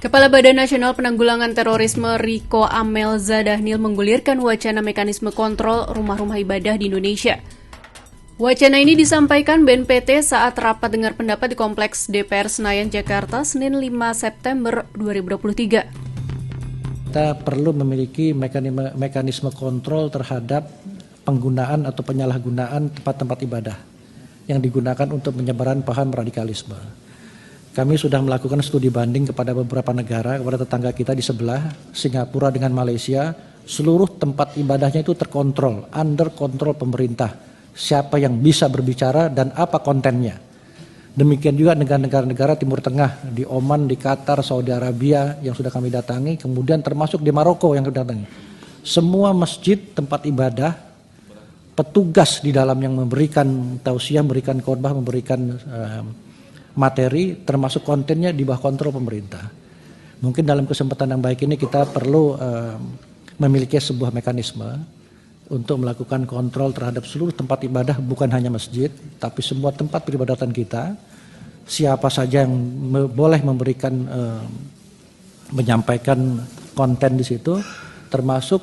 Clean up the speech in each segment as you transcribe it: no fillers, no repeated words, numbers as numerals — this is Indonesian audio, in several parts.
Kepala Badan Nasional Penanggulangan Terorisme Riko Amelza Dhanil menggulirkan wacana mekanisme kontrol rumah-rumah ibadah di Indonesia. Wacana ini disampaikan BNPT saat rapat dengar pendapat di Kompleks DPR Senayan, Jakarta, Senin 5 September 2023. Kita perlu memiliki mekanisme kontrol terhadap penggunaan atau penyalahgunaan tempat-tempat ibadah yang digunakan untuk penyebaran paham radikalisme. Kami sudah melakukan studi banding kepada beberapa negara, kepada tetangga kita di sebelah, Singapura dengan Malaysia, seluruh tempat ibadahnya itu terkontrol, under kontrol pemerintah. Siapa yang bisa berbicara dan apa kontennya. Demikian juga negara-negara Timur Tengah, di Oman, di Qatar, Saudi Arabia yang sudah kami datangi, kemudian termasuk di Maroko yang kami datangi. Semua masjid, tempat ibadah, petugas di dalam yang memberikan tausiah, memberikan khotbah, memberikan materi, termasuk kontennya di bawah kontrol pemerintah. Mungkin dalam kesempatan yang baik ini kita perlu memiliki sebuah mekanisme untuk melakukan kontrol terhadap seluruh tempat ibadah, bukan hanya masjid, tapi semua tempat peribadatan kita. Siapa saja yang boleh memberikan, menyampaikan konten di situ, termasuk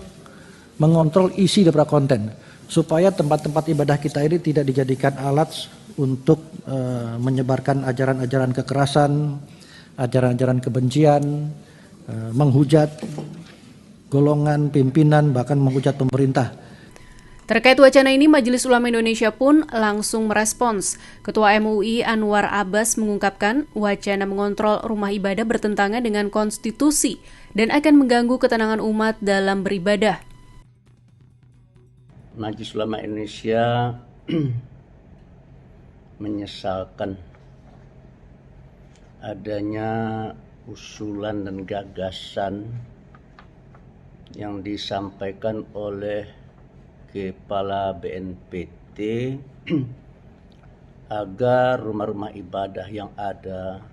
mengontrol isi daripada konten, supaya tempat-tempat ibadah kita ini tidak dijadikan alat untuk menyebarkan ajaran-ajaran kekerasan, ajaran-ajaran kebencian, menghujat golongan pimpinan, bahkan menghujat pemerintah. Terkait wacana ini, Majelis Ulama Indonesia pun langsung merespons. Ketua MUI Anwar Abbas mengungkapkan wacana mengontrol rumah ibadah bertentangan dengan konstitusi dan akan mengganggu ketenangan umat dalam beribadah. Majelis Ulama Indonesia menyesalkan adanya usulan dan gagasan yang disampaikan oleh Kepala BNPT agar rumah-rumah ibadah yang ada,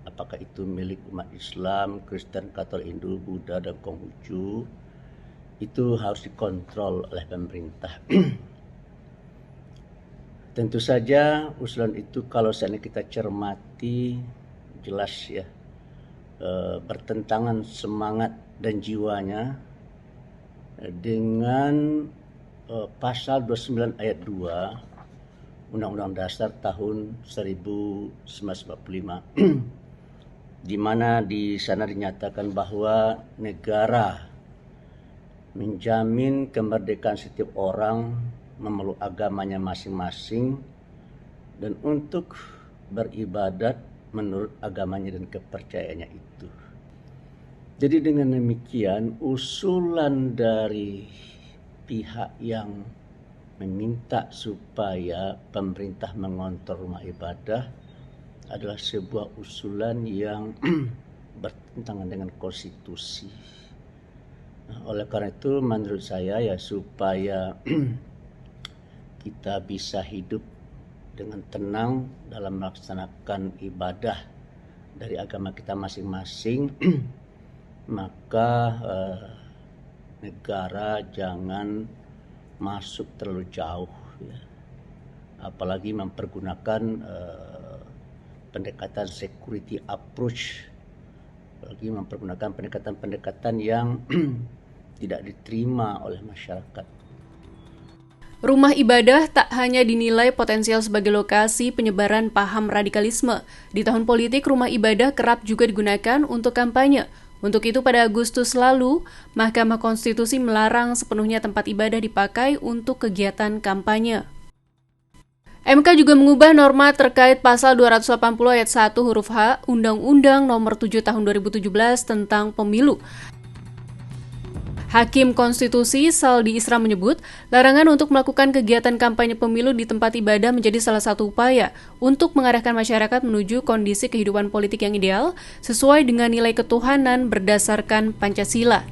apakah itu milik umat Islam, Kristen, Katolik, Hindu, Buddha, dan Konghucu, itu harus dikontrol oleh pemerintah. Tentu saja usulan itu kalau seandainya kita cermati jelas ya, bertentangan semangat dan jiwanya dengan pasal 29 ayat 2 Undang-Undang Dasar tahun 1945 di mana di sana dinyatakan bahwa negara menjamin kemerdekaan setiap orang memeluk agamanya masing-masing dan untuk beribadat menurut agamanya dan kepercayaannya itu. Jadi dengan demikian usulan dari pihak yang meminta supaya pemerintah mengontrol rumah ibadah adalah sebuah usulan yang bertentangan dengan konstitusi. Nah, oleh karena itu menurut saya ya supaya kita bisa hidup dengan tenang dalam melaksanakan ibadah dari agama kita masing-masing, maka negara jangan masuk terlalu jauh, ya. Apalagi mempergunakan pendekatan security approach, apalagi mempergunakan pendekatan-pendekatan yang tidak diterima oleh masyarakat. Rumah ibadah tak hanya dinilai potensial sebagai lokasi penyebaran paham radikalisme. Di tahun politik, rumah ibadah kerap juga digunakan untuk kampanye. Untuk itu pada Agustus lalu, Mahkamah Konstitusi melarang sepenuhnya tempat ibadah dipakai untuk kegiatan kampanye. MK juga mengubah norma terkait pasal 280 ayat 1 huruf H Undang-Undang Nomor 7 Tahun 2017 tentang Pemilu. Hakim Konstitusi Saldi Isra menyebut, larangan untuk melakukan kegiatan kampanye pemilu di tempat ibadah menjadi salah satu upaya untuk mengarahkan masyarakat menuju kondisi kehidupan politik yang ideal sesuai dengan nilai ketuhanan berdasarkan Pancasila.